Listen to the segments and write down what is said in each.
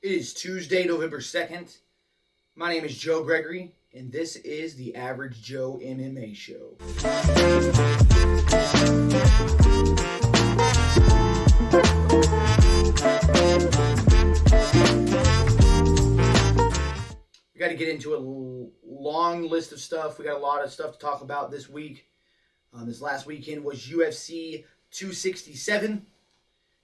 It is Tuesday, November 2nd. My name is Joe Gregory, and this is the Average Joe MMA Show. We got to get into a long list of stuff. We got a lot of stuff to talk about this week. This last weekend was UFC 267,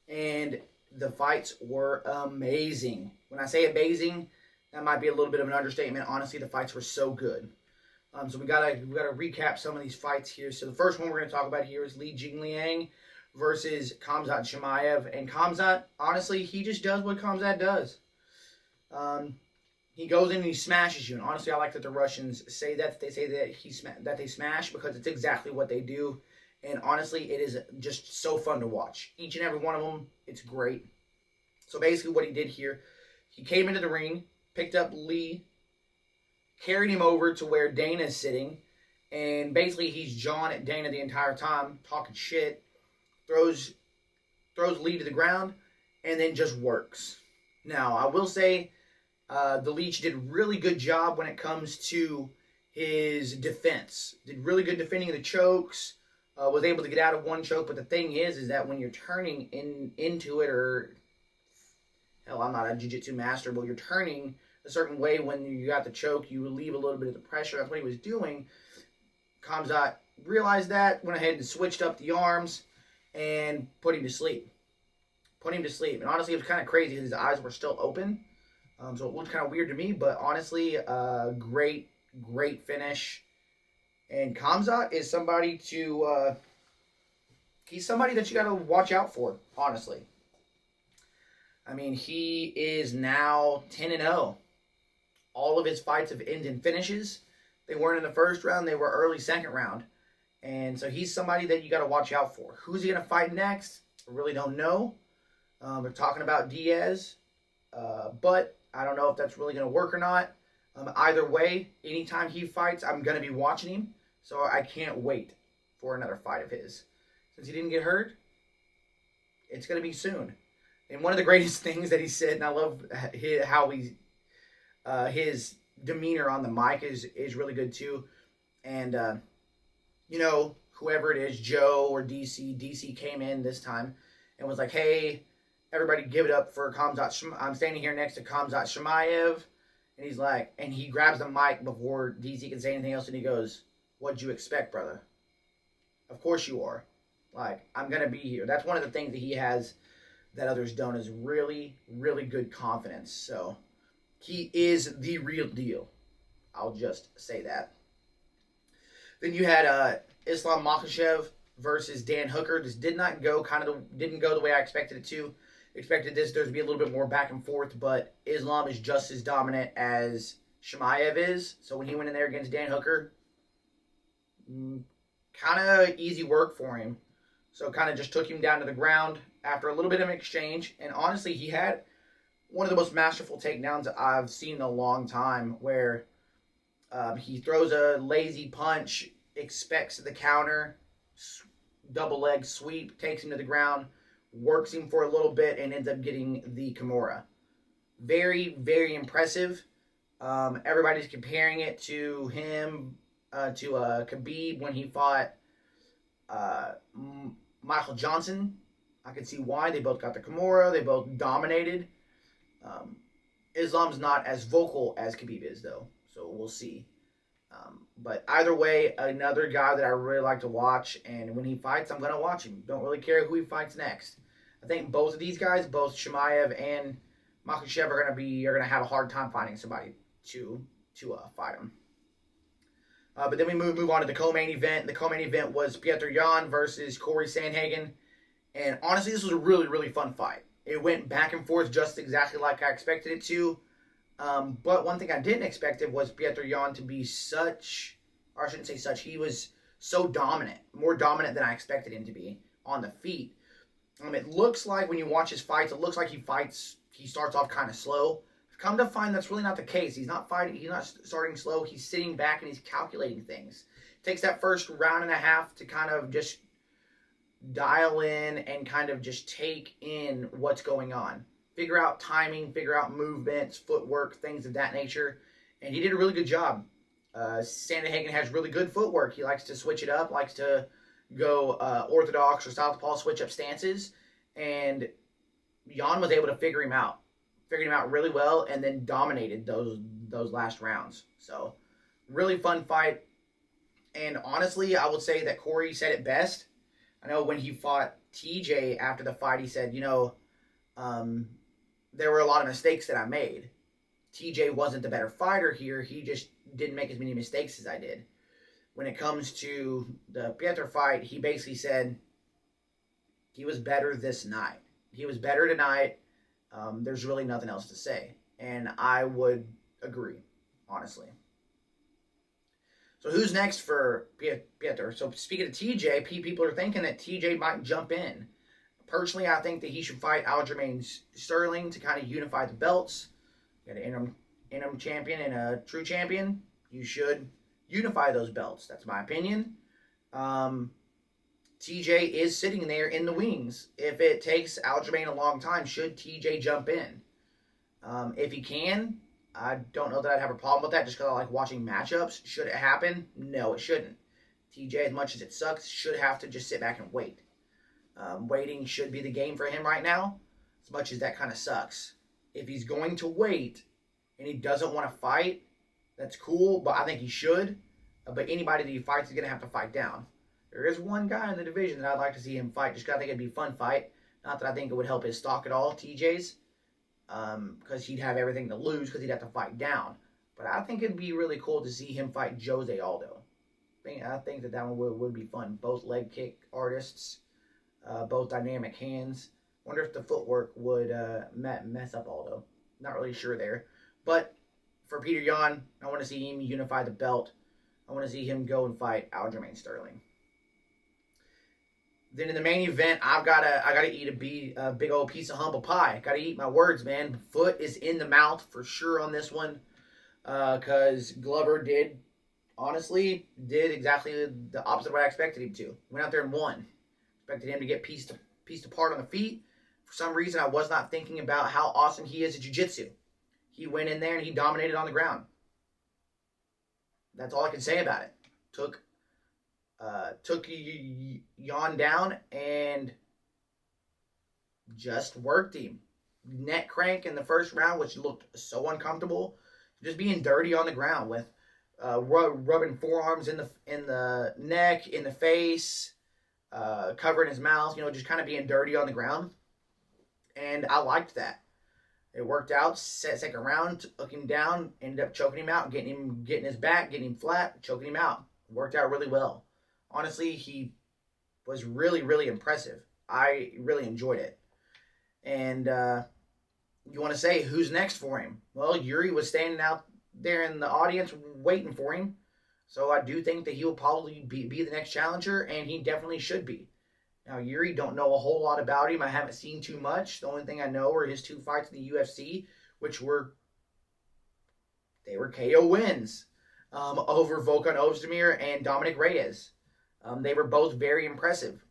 and the fights were amazing. When I say amazing, that might be a little bit of an understatement. Honestly, the fights were so good. So we gotta recap some of these fights here. So the first one we're gonna talk about here is Li Jingliang versus Khamzat Chimaev. And Khamzat, honestly, he just does what Khamzat does. He goes in and he smashes you. And honestly, I like that the Russians say that. They say that they smash, because it's exactly what they do. And honestly, it is just so fun to watch. Each and every one of them, it's great. So basically what he did here, he came into the ring, picked up Lee, carried him over to where Dana's sitting, and basically he's jawing at Dana the entire time, talking shit, throws Lee to the ground, and then just works. Now, I will say, the Leech did a really good job when it comes to his defense. Did really good defending the chokes. Was able to get out of one choke. But the thing is that when you're turning into it, or hell, I'm not a jiu-jitsu master, but you're turning a certain way when you got the choke, you relieve a little bit of the pressure. That's what he was doing. Khamzat realized that, went ahead and switched up the arms and put him to sleep. And honestly, it was kind of crazy because his eyes were still open. So it looked kind of weird to me, but honestly, great finish. And Khamzat is somebody to, he's somebody that you got to watch out for, honestly. I mean, he is now 10-0. All of his fights have ended in finishes. They weren't in the first round, they were early second round. And so he's somebody that you got to watch out for. Who's he going to fight next? I really don't know. We're talking about Diaz, but I don't know if that's really going to work or not. Either way, anytime he fights, I'm going to be watching him. So I can't wait for another fight of his. Since he didn't get hurt, it's going to be soon. And one of the greatest things that he said, and I love how his demeanor on the mic is really good too. And, whoever it is, Joe or DC came in this time and was like, hey, everybody give it up for Khamzat. I'm standing here next to Khamzat Chimaev. And he's like, and he grabs the mic before DC can say anything else, and he goes, what'd you expect, brother? Of course you are. Like, I'm going to be here. That's one of the things that he has that others don't, is really, really good confidence. So, he is the real deal. I'll just say that. Then you had Islam Makhachev versus Dan Hooker. This didn't go the way I expected it to. Expected there to be a little bit more back and forth, but Islam is just as dominant as Chimaev is. So when he went in there against Dan Hooker, kind of easy work for him. So kind of just took him down to the ground after a little bit of an exchange. And honestly, he had one of the most masterful takedowns I've seen in a long time, where he throws a lazy punch, expects the counter, double leg sweep, takes him to the ground, works him for a little bit, and ends up getting the Kimura. Very, very impressive. Everybody's comparing it to him, to Khabib when he fought Michael Johnson. I can see why. They both got the Kimura. They both dominated. Islam's not as vocal as Khabib is, though, so we'll see. But either way, another guy that I really like to watch, and when he fights, I'm going to watch him. Don't really care who he fights next. I think both of these guys, both Chimaev and Makhachev, are going to have a hard time finding somebody to fight him. But then we move on to the co-main event. The co-main event was Petr Yan versus Corey Sandhagen. And honestly, this was a really, really fun fight. It went back and forth just exactly like I expected it to. But one thing I didn't expect was Petr Yan to be he was so dominant, more dominant than I expected him to be on the feet. It looks like when you watch his fights, it looks like he starts off kind of slow. Come to find that's really not the case. He's not starting slow. He's sitting back and he's calculating things. It takes that first round and a half to kind of just dial in and kind of just take in what's going on. figure out timing, figure out movements, footwork, things of that nature. And he did a really good job. Sandhagen has really good footwork. He likes to switch it up, likes to go orthodox or southpaw, switch up stances. And Jan was able to figured him out really well, and then dominated those last rounds. So, really fun fight. And honestly, I would say that Corey said it best. I know when he fought TJ after the fight, he said, there were a lot of mistakes that I made. TJ wasn't the better fighter here. He just didn't make as many mistakes as I did. When it comes to the Piotr fight, he basically said he was better this night. He was better tonight. There's really nothing else to say. And I would agree, honestly. So who's next for Piotr? So speaking of TJ, people are thinking that TJ might jump in. Personally, I think that he should fight Aljamain Sterling to kind of unify the belts. You got an interim champion and a true champion. You should unify those belts. That's my opinion. TJ is sitting there in the wings. If it takes Aljamain a long time, should TJ jump in? If he can, I don't know that I'd have a problem with that just because I like watching matchups. Should it happen? No, it shouldn't. TJ, as much as it sucks, should have to just sit back and wait. Waiting should be the game for him right now, as much as that kind of sucks. If he's going to wait and he doesn't want to fight, that's cool, but I think he should. But anybody that he fights is going to have to fight down. There is one guy in the division that I'd like to see him fight, just because I think it'd be a fun fight. Not that I think it would help his stock at all, TJ's, because he'd have everything to lose because he'd have to fight down. But I think it'd be really cool to see him fight Jose Aldo. I think that one would be fun. Both leg kick artists, both dynamic hands. Wonder if the footwork would mess up Aldo. Not really sure there. But for Petr Yan, I want to see him unify the belt. I want to see him go and fight Aljamain Sterling. Then in the main event, I gotta eat a big old piece of humble pie. Gotta eat my words, man. Foot is in the mouth for sure on this one, because Glover did exactly the opposite of what I expected him to. Went out there and won. Expected him to get pieced apart on the feet. For some reason, I was not thinking about how awesome he is at jiu-jitsu. He went in there and he dominated on the ground. That's all I can say about it. Took Yan down and just worked him. Neck crank in the first round, which looked so uncomfortable. Just being dirty on the ground with rubbing forearms in the neck, in the face, covering his mouth. Just kind of being dirty on the ground. And I liked that. It worked out. Second round, took him down, ended up choking him out, getting his back, getting him flat, choking him out. Worked out really well. Honestly, he was really, really impressive. I really enjoyed it. And you want to say, who's next for him? Well, Jiri was standing out there in the audience waiting for him. So I do think that he will probably be the next challenger, and he definitely should be. Now, Jiri, don't know a whole lot about him. I haven't seen too much. The only thing I know are his 2 fights in the UFC, which were KO wins over Volkan Ozdemir and Dominic Reyes. They were both very impressive.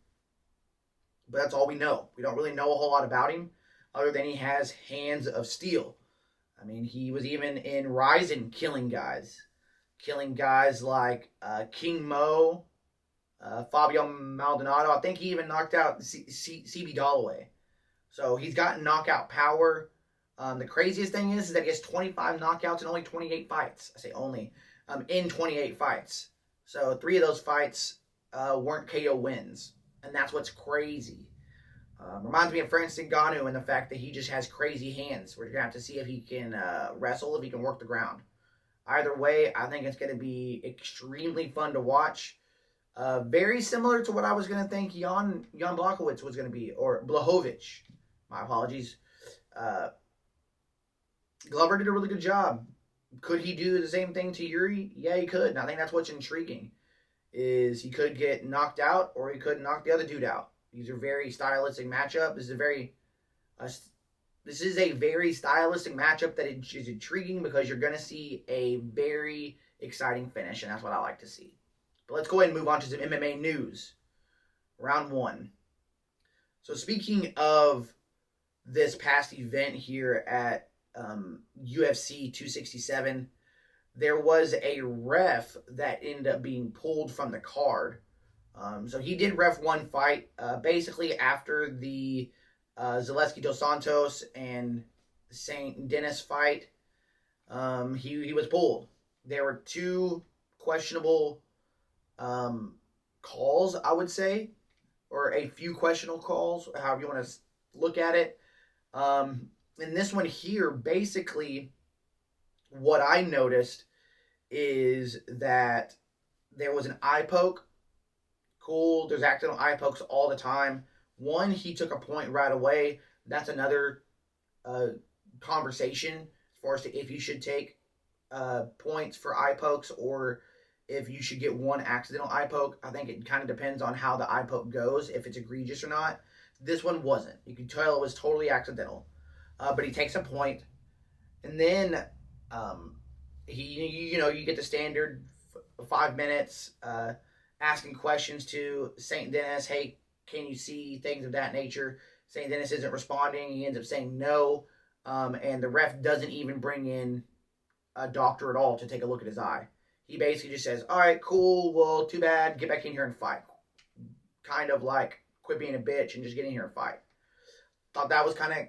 But that's all we know. We don't really know a whole lot about him, other than he has hands of steel. I mean, he was even in Ryzen killing guys. Killing guys like King Mo, Fabio Maldonado. I think he even knocked out CB Dalloway. So he's got knockout power. The craziest thing is that he has 25 knockouts in only 28 fights. I say only. In 28 fights. So 3 of those fights weren't KO wins. And that's what's crazy. Reminds me of Francis Ngannou and the fact that he just has crazy hands. We're going to have to see if he can wrestle, if he can work the ground. Either way, I think it's going to be extremely fun to watch. Very similar to what I was going to think Jan Blachowicz was going to be. Or Blachowicz. My apologies. Glover did a really good job. Could he do the same thing to Jiri? Yeah, he could. And I think that's what's intriguing. Is he could get knocked out, or he could knock the other dude out. These are very stylistic matchup. This is a very stylistic matchup that is intriguing because you're going to see a very exciting finish, and that's what I like to see. But let's go ahead and move on to some MMA news. Round 1. So speaking of this past event here at UFC 267, there was a ref that ended up being pulled from the card. So he did ref one fight. Basically, after the Zaleski dos Santos and St. Denis fight, he was pulled. There were two questionable calls, I would say, or a few questionable calls, however you want to look at it. In this one here, basically, what I noticed is that there was an eye poke. Cool, there's accidental eye pokes all the time. One, he took a point right away. That's another conversation as far as to if you should take points for eye pokes or if you should get one accidental eye poke. I think it kind of depends on how the eye poke goes, if it's egregious or not. This one wasn't. You could tell it was totally accidental. But he takes a point, and then you get the standard 5 minutes asking questions to St. Denis. Hey, can you see things of that nature? St. Denis isn't responding. He ends up saying no, and the ref doesn't even bring in a doctor at all to take a look at his eye. He basically just says, all right, cool, well, too bad, get back in here and fight. Kind of like, quit being a bitch and just get in here and fight. Thought that was kind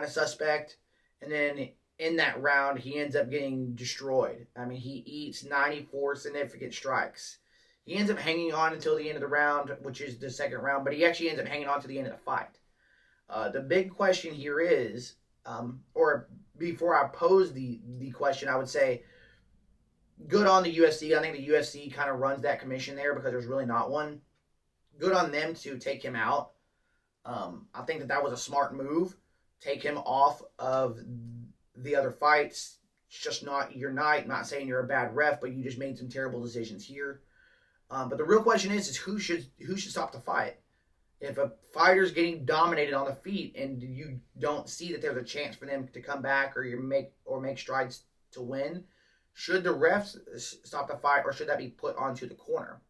of suspect. And then in that round, he ends up getting destroyed. I mean, he eats 94 significant strikes. He ends up hanging on until the end of the round, which is the second round, but he actually ends up hanging on to the end of the fight. The big question here is, or before I pose the question, I would say, good on the UFC. I think the UFC kind of runs that commission there because there's really not one. Good on them to take him out. I think that was a smart move. Take him off of the other fights. It's just not your night. I'm not saying you're a bad ref, but you just made some terrible decisions here. But the real question is who should stop the fight? If a fighter's getting dominated on the feet and you don't see that there's a chance for them to come back or make strides to win, should the refs stop the fight or should that be put onto the corner?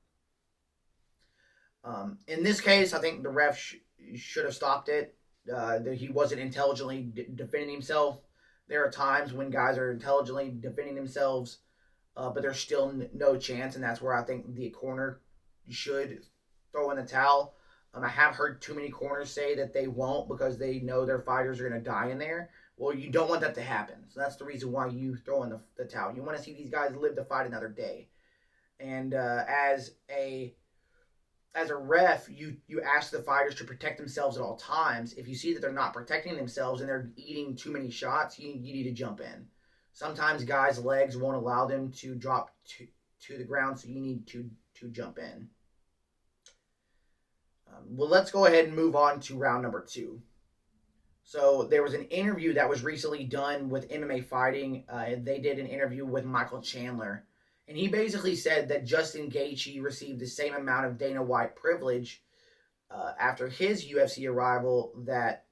In this case, I think the ref should have stopped it. He wasn't intelligently defending himself. There are times when guys are intelligently defending themselves, but there's still no chance, and that's where I think the corner should throw in the towel. I have heard too many corners say that they won't because they know their fighters are going to die in there. Well, you don't want that to happen. So that's the reason why you throw in the towel. You want to see these guys live to fight another day. And as a ref, you ask the fighters to protect themselves at all times. If you see that they're not protecting themselves and they're eating too many shots, you need to jump in. Sometimes guys' legs won't allow them to drop to the ground, so you need to jump in. Well, let's go ahead and move on to round number 2. So there was an interview that was recently done with MMA Fighting. They did an interview with Michael Chandler. And he basically said that Justin Gaethje received the same amount of Dana White privilege after his UFC arrival that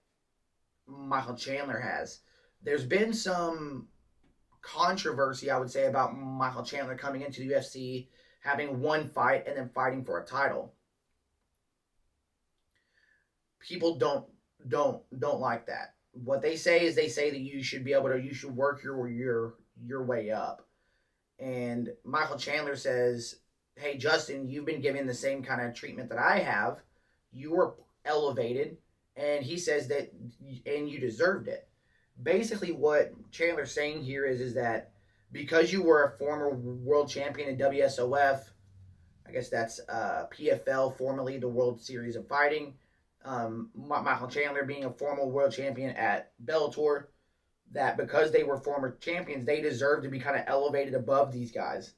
Michael Chandler has. There's been some controversy, I would say, about Michael Chandler coming into the UFC, having one fight, and then fighting for a title. People don't like that. What they say is that you should work your way up. And Michael Chandler says, hey, Justin, you've been given the same kind of treatment that I have. You were elevated. And he says that, and you deserved it. Basically, what Chandler's saying here is that because you were a former world champion in WSOF, I guess that's PFL, formerly the World Series of Fighting, Michael Chandler being a former world champion at Bellator, that because they were former champions, they deserve to be kind of elevated above these guys.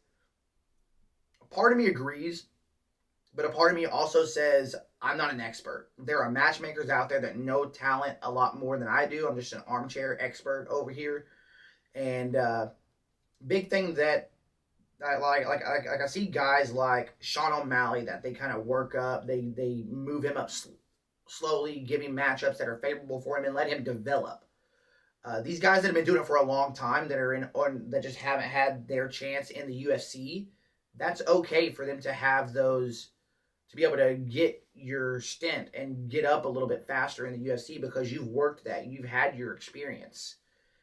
A part of me agrees, but a part of me also says, I'm not an expert. There are matchmakers out there that know talent a lot more than I do. I'm just an armchair expert over here. And big thing that I like I see guys like Sean O'Malley that they kind of work up. They move him up slowly, give him matchups that are favorable for him, and let him develop. These guys that have been doing it for a long time that just haven't had their chance in the UFC, that's okay for them to have those to be able to get your stint and get up a little bit faster in the UFC because you've worked that. You've had your experience.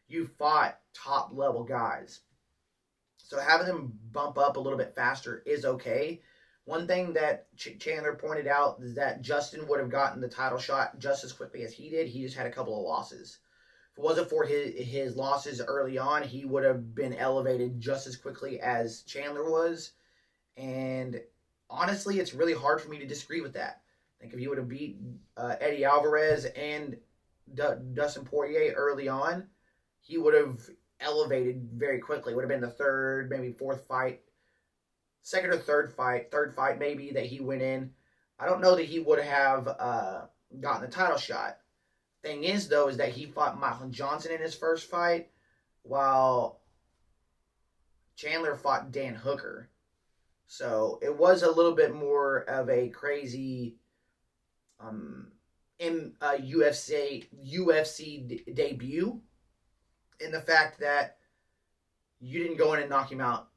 You've fought top level guys. So having them bump up a little bit faster is okay. One thing that Chandler pointed out is that Justin would have gotten the title shot just as quickly as he did. He just had a couple of losses. If it wasn't for his losses early on, he would have been elevated just as quickly as Chandler was. And honestly, it's really hard for me to disagree with that. I think if he would have beat Eddie Alvarez and Dustin Poirier early on, he would have elevated very quickly. It would have been the third, maybe fourth fight, second or third fight maybe that he went in. I don't know that he would have gotten the title shot. Thing is, though, is that he fought Michael Johnson in his first fight, while Chandler fought Dan Hooker. So it was a little bit more of a crazy UFC debut in the fact that you didn't go in and knock him out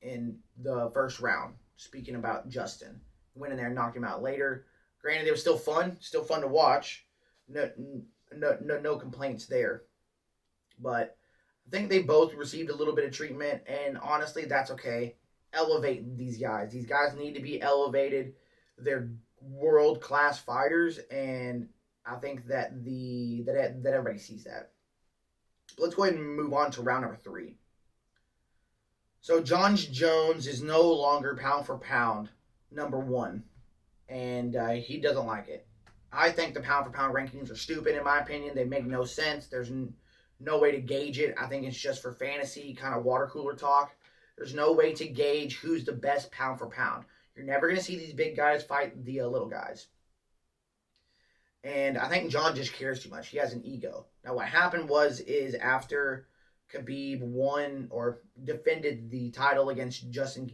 in the first round. Speaking about Justin, went in there and knocked him out later. Granted, it was still fun to watch. No complaints there. But I think they both received a little bit of treatment, and honestly, that's okay. Elevate these guys. These guys need to be elevated. They're world-class fighters, and I think that that everybody sees that. But let's go ahead and move on to round number 3. So Jon Jones is no longer pound for pound number 1, and he doesn't like it. I think the pound for pound rankings are stupid in my opinion. They make no sense. There's no way to gauge it. I think it's just for fantasy kind of water cooler talk. There's no way to gauge who's the best pound for pound. You're never going to see these big guys fight the little guys. And I think Jon just cares too much. He has an ego. Now what happened is after Khabib won or defended the title against Dustin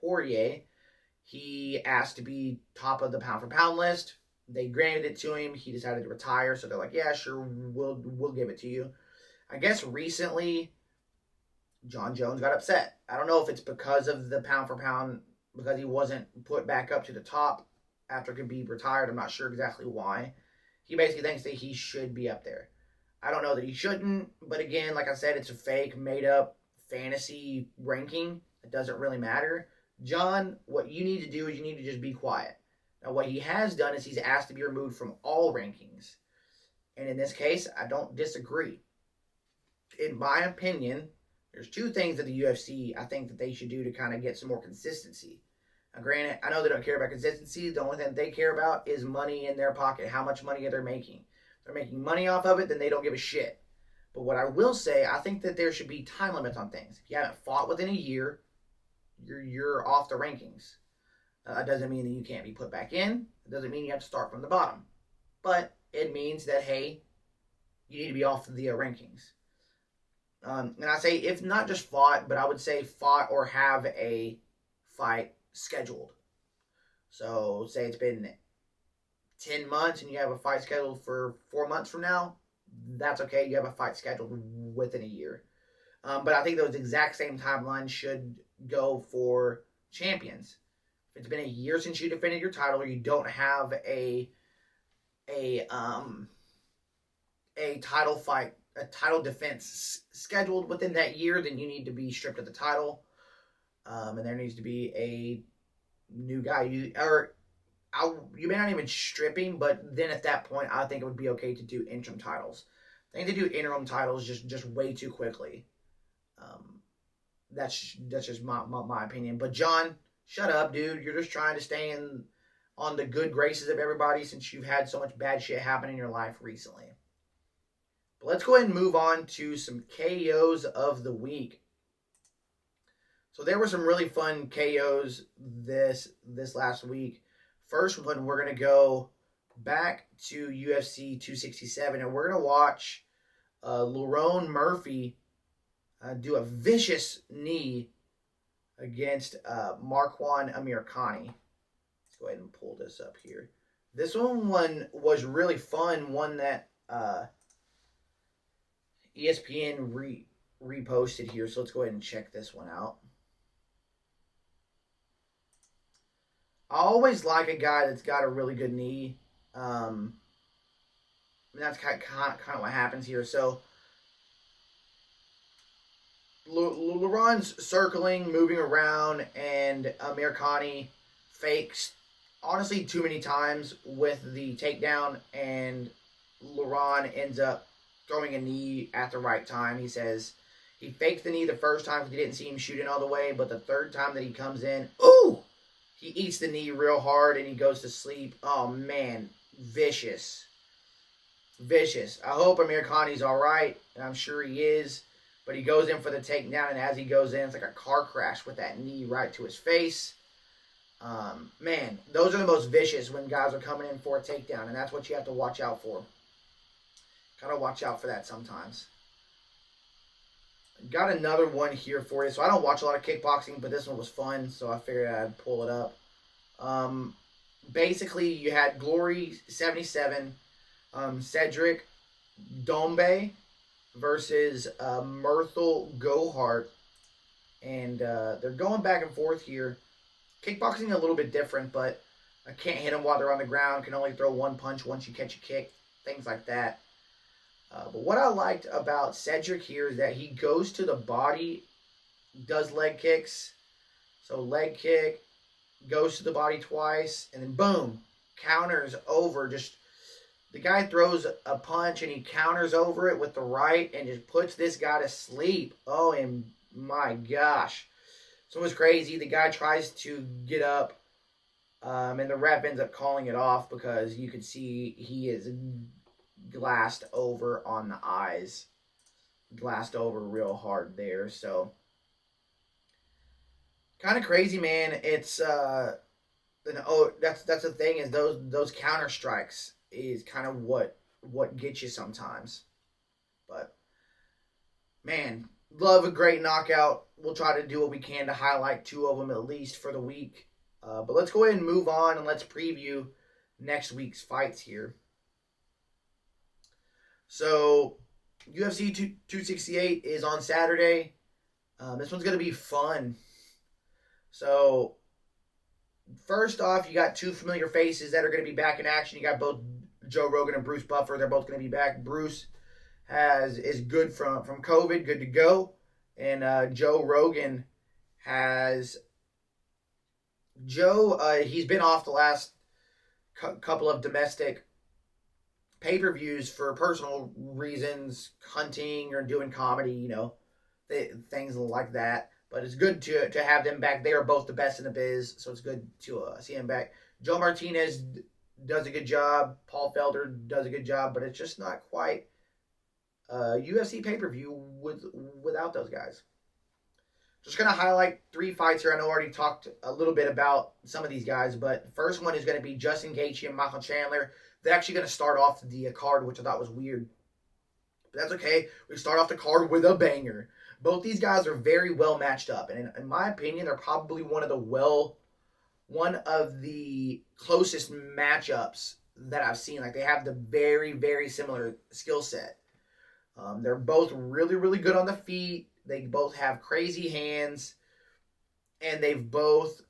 Poirier, he asked to be top of the pound for pound list. They granted it to him. He decided to retire, so they're like, yeah, sure, we'll give it to you. I guess recently Jon Jones got upset. I don't know if it's because of the pound for pound, because he wasn't put back up to the top after Khabib retired. I'm not sure exactly why. He basically thinks that he should be up there. I don't know that he shouldn't, but again, like I said, it's a fake, made-up fantasy ranking. It doesn't really matter. Jon, what you need to do is you need to just be quiet. Now, what he has done is he's asked to be removed from all rankings. And in this case, I don't disagree. In my opinion, there's 2 things that the UFC I think that they should do to kind of get some more consistency. Now, granted, I know they don't care about consistency. The only thing they care about is money in their pocket. How much money are they making? If they're making money off of it, then they don't give a shit. But what I will say, I think that there should be time limits on things. If you haven't fought within a year, you're off the rankings. It doesn't mean that you can't be put back in. It doesn't mean you have to start from the bottom. But it means that, hey, you need to be off the rankings. And I say, if not just fought, but I would say fought or have a fight scheduled. So, say it's been 10 months and you have a fight scheduled for 4 months from now, that's okay. You have a fight scheduled within a year. But I think those exact same timelines should go for champions. If it's been a year since you defended your title, or you don't have a title fight, a title defense scheduled within that year, then you need to be stripped of the title, and there needs to be a new guy. You may not even strip him, but then at that point, I think it would be okay to do interim titles. I think they do interim titles just way too quickly. That's just my opinion. But Jon, shut up, dude. You're just trying to stay on the good graces of everybody since you've had so much bad shit happen in your life recently. But let's go ahead and move on to some KOs of the week. So there were some really fun KOs this last week. First one, we're going to go back to UFC 267, and we're going to watch Lerone Murphy do a vicious knee against Marwan Amirkhani. Let's go ahead and pull this up here. This one was really fun, one that ESPN reposted here, so let's go ahead and check this one out. I always like a guy that's got a really good knee. And that's kind of what happens here. So LeBron's circling, moving around, and Amirkhani fakes honestly too many times with the takedown, and LeBron ends up throwing a knee at the right time. He says he faked the knee the first time because he didn't see him shooting all the way, but the third time that he comes in, ooh, he eats the knee real hard and he goes to sleep. Oh man, vicious. Vicious. I hope Amirkhani's all right, and I'm sure he is. But he goes in for the takedown, and as he goes in, it's like a car crash with that knee right to his face. Man, those are the most vicious when guys are coming in for a takedown, and that's what you have to watch out for. Gotta watch out for that sometimes. Got another one here for you. So I don't watch a lot of kickboxing, but this one was fun, so I figured I'd pull it up. Basically, you had Glory 77, Cedric Dombe versus Myrtle Gohart. And they're going back and forth here. Kickboxing a little bit different, but I can't hit them while they're on the ground. Can only throw one punch once you catch a kick. Things like that. But what I liked about Cedric here is that he goes to the body, does leg kicks. So leg kick, goes to the body twice, and then boom, counters over. Just the guy throws a punch and he counters over it with the right and just puts this guy to sleep. Oh, and my gosh. So it was crazy. The guy tries to get up, and the ref ends up calling it off because you could see he is glassed over on the eyes. Glassed over real hard there. So kind of crazy, man. It's that's the thing, is those counter strikes is kind of what gets you sometimes. But man, love a great knockout. We'll try to do what we can to highlight two of them at least for the week. But let's go ahead and move on, and let's preview next week's fights here. So UFC 268 is on Saturday. This one's going to be fun. So first off, you got two familiar faces that are going to be back in action. You got both Joe Rogan and Bruce Buffer. They're both going to be back. Bruce is good from COVID, good to go. And Joe Rogan he's been off the last couple of domestic pay-per-views for personal reasons, hunting or doing comedy, things like that. But it's good to have them back. They are both the best in the biz, so it's good to see them back. Joe Martinez does a good job. Paul Felder does a good job, but it's just not quite UFC pay-per-view without those guys. Just going to highlight three fights here. I know I already talked a little bit about some of these guys, but the first one is going to be Justin Gaethje and Michael Chandler. They're actually going to start off the card, which I thought was weird. But that's okay. We start off the card with a banger. Both these guys are very well matched up. And in my opinion, they're probably one of the closest matchups that I've seen. Like, they have the very, very similar skill set. They're both really, really good on the feet. They both have crazy hands. And they both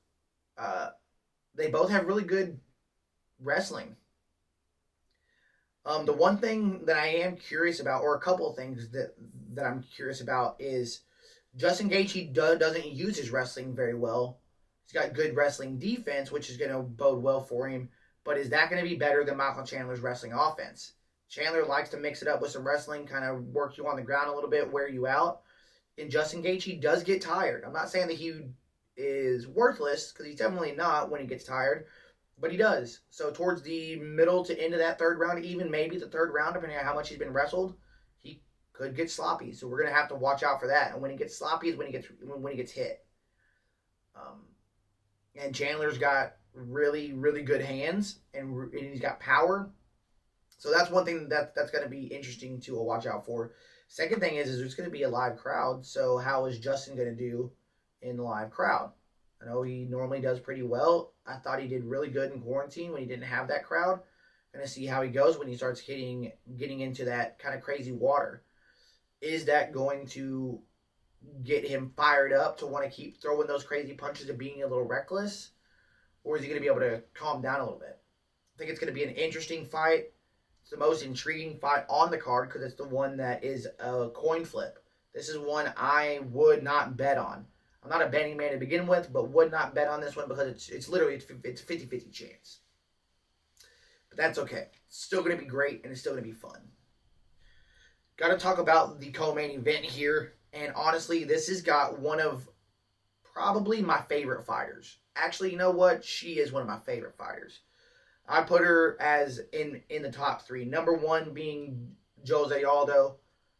have really good wrestling. The one thing that I am curious about, or a couple of things that I'm curious about, is Justin Gaethje doesn't use his wrestling very well. He's got good wrestling defense, which is going to bode well for him. But is that going to be better than Michael Chandler's wrestling offense? Chandler likes to mix it up with some wrestling, kind of work you on the ground a little bit, wear you out. And Justin Gaethje does get tired. I'm not saying that he is worthless, because he's definitely not when he gets tired. But he does. So towards the middle to end of that third round, even maybe the third round, depending on how much he's been wrestled, he could get sloppy. So we're going to have to watch out for that. And when he gets sloppy is when he gets hit. And Chandler's got really, really good hands, and he's got power. So that's one thing that's going to be interesting to watch out for. Second thing is there's going to be a live crowd. So how is Justin going to do in the live crowd? I know he normally does pretty well. I thought he did really good in quarantine when he didn't have that crowd. Going to see how he goes when he starts getting into that kind of crazy water. Is that going to get him fired up to want to keep throwing those crazy punches and being a little reckless? or is he going to be able to calm down a little bit? I think it's going to be an interesting fight. It's the most intriguing fight on the card because it's the one that is a coin flip. This is one I would not bet on. I'm not a betting man to begin with, but would not bet on this one because it's literally it's a 50-50 chance. But that's okay. It's still going to be great, and it's still going to be fun. Got to talk about the co-main event here. And honestly, this has got one of probably my favorite fighters. Actually, you know what? She is one of my favorite fighters. I put her as in the top 3. Number 1 being Jose Aldo.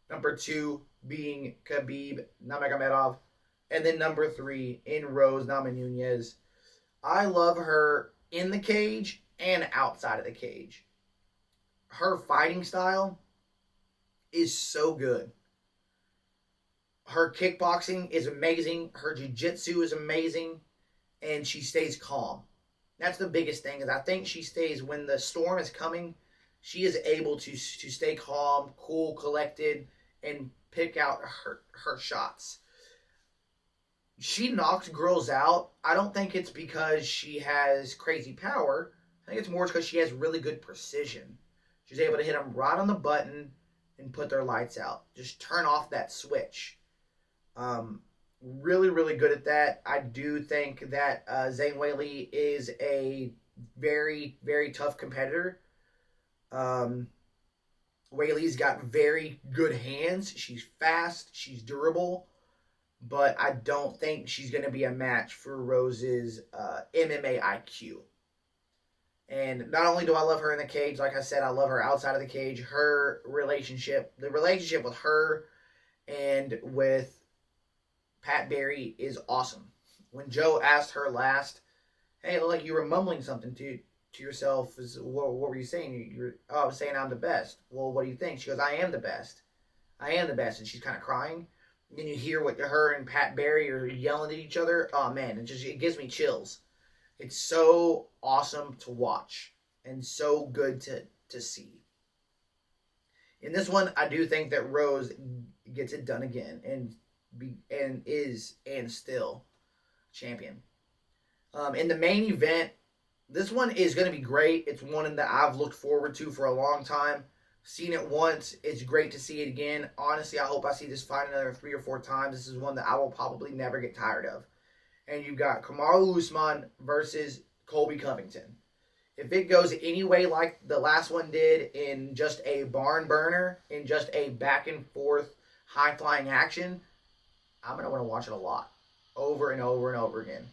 Number 2 being Khabib Nurmagomedov. And then number 3 in Rose Namajunas. I love her in the cage and outside of the cage. Her fighting style is so good. Her kickboxing is amazing. Her jiu-jitsu is amazing. And she stays calm. That's the biggest thing, is I think she stays, when the storm is coming, she is able to stay calm, cool, collected, and pick out her shots. She knocks girls out. I don't think it's because she has crazy power. I think it's more because she has really good precision. She's able to hit them right on the button and put their lights out. Just turn off that switch. Really, really good at that. I do think that Zhang Weili is a very, very tough competitor. Weili's got very good hands. She's fast. She's durable. But I don't think she's going to be a match for Rose's MMA IQ. And not only do I love her in the cage, like I said, I love her outside of the cage. The relationship with her and with Pat Barry is awesome. When Joe asked her last, hey, it looked like you were mumbling something to yourself. What were you saying? I was saying I'm the best. Well, what do you think? She goes, I am the best. I am the best. And she's kind of crying. And then you hear what her and Pat Barry are yelling at each other. Oh, man, it gives me chills. It's so awesome to watch and so good to see. In this one, I do think that Rose gets it done again and is still champion. In the main event, this one is going to be great. It's one that I've looked forward to for a long time. Seen it once. It's great to see it again. Honestly, I hope I see this fight another 3 or 4 times. This is one that I will probably never get tired of. And you've got Kamaru Usman versus Colby Covington. If it goes any way like the last one did, in just a barn burner, in just a back and forth high-flying action, I'm going to want to watch it a lot. Over and over and over again.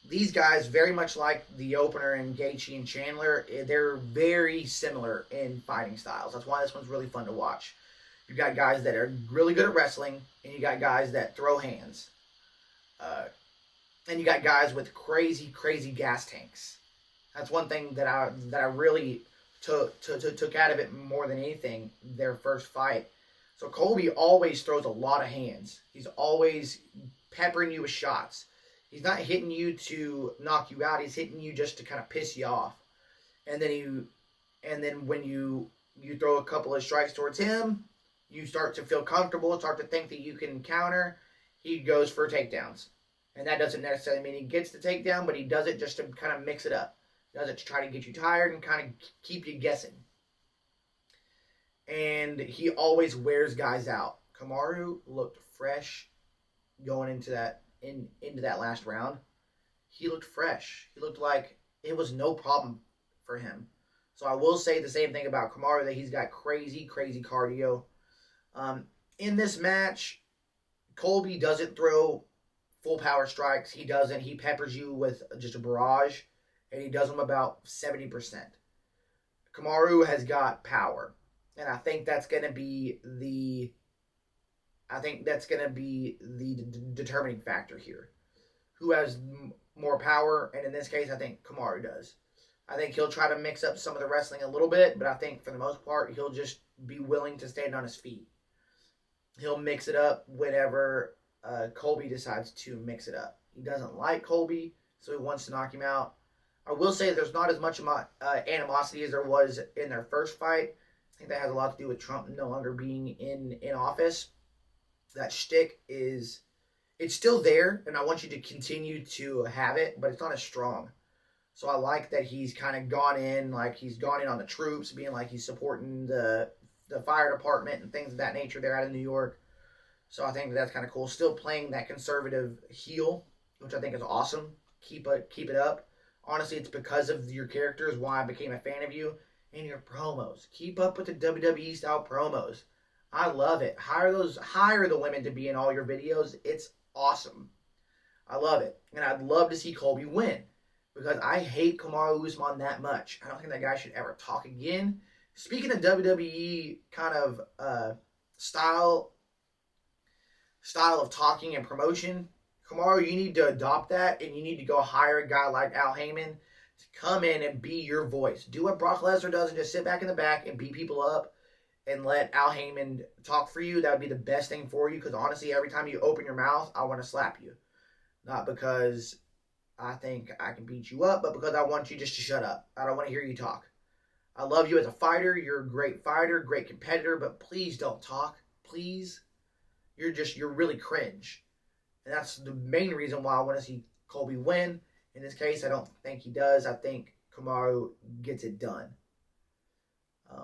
These guys, very much like the opener in Gaethje and Chandler, they're very similar in fighting styles. That's why this one's really fun to watch. You got guys that are really good at wrestling, and you got guys that throw hands. And you got guys with crazy, crazy gas tanks. That's one thing that I really took out of it more than anything, their first fight. So Colby always throws a lot of hands. He's always peppering you with shots. He's not hitting you to knock you out. He's hitting you just to kind of piss you off. And then when you throw a couple of strikes towards him, you start to feel comfortable, start to think that you can counter. He goes for takedowns. And that doesn't necessarily mean he gets the takedown, but he does it just to kind of mix it up. He does it to try to get you tired and kind of keep you guessing. And he always wears guys out. Kamaru looked fresh going into that last round. He looked fresh. He looked like it was no problem for him. So I will say the same thing about Kamaru, that he's got crazy, crazy cardio. In this match, Colby doesn't throw full power strikes. He doesn't. He peppers you with just a barrage, and he does them about 70%. Kamaru has got power, and I think that's going to be the determining factor here. Who has more power? And in this case, I think Kamaru does. I think he'll try to mix up some of the wrestling a little bit, but I think for the most part, he'll just be willing to stand on his feet. He'll mix it up whenever Colby decides to mix it up. He doesn't like Colby, so he wants to knock him out. I will say there's not as much animosity as there was in their first fight. I think that has a lot to do with Trump no longer being in office. That shtick is it's still there, and I want you to continue to have it, but it's not as strong. So I like that he's kind of gone in, like he's gone in on the troops, being like he's supporting the fire department and things of that nature there out of New York. So I think that's kind of cool. Still playing that conservative heel, which I think is awesome. Keep it up. Honestly, it's because of your characters why I became a fan of you and your promos. Keep up with the WWE style promos. I love it. Hire the women to be in all your videos. It's awesome. I love it. And I'd love to see Colby win because I hate Kamaru Usman that much. I don't think that guy should ever talk again. Speaking of WWE kind of style of talking and promotion, Kamaru, you need to adopt that, and you need to go hire a guy like Al Heyman to come in and be your voice. Do what Brock Lesnar does and just sit back in the back and beat people up and let Al Heyman talk for you. That would be the best thing for you, because honestly, every time you open your mouth, I want to slap you. Not because I think I can beat you up, but because I want you just to shut up. I don't want to hear you talk. I love you as a fighter. You're a great fighter, great competitor, but please don't talk. Please. You're really cringe. And that's the main reason why I want to see Colby win. In this case, I don't think he does. I think Kamaru gets it done.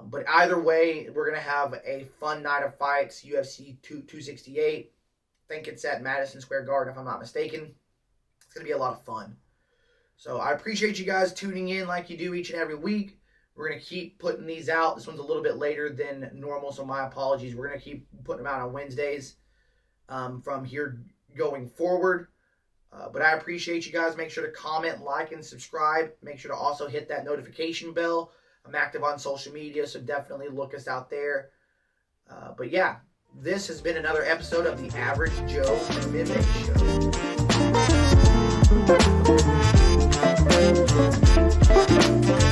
But either way, we're going to have a fun night of fights. UFC 268. I think it's at Madison Square Garden, if I'm not mistaken. It's going to be a lot of fun. So I appreciate you guys tuning in like you do each and every week. We're going to keep putting these out. This one's a little bit later than normal, so my apologies. We're going to keep putting them out on Wednesdays from here going forward. But I appreciate you guys. Make sure to comment, like, and subscribe. Make sure to also hit that notification bell. I'm active on social media, so definitely look us out there. But yeah, this has been another episode of the Average Joe MMA Show.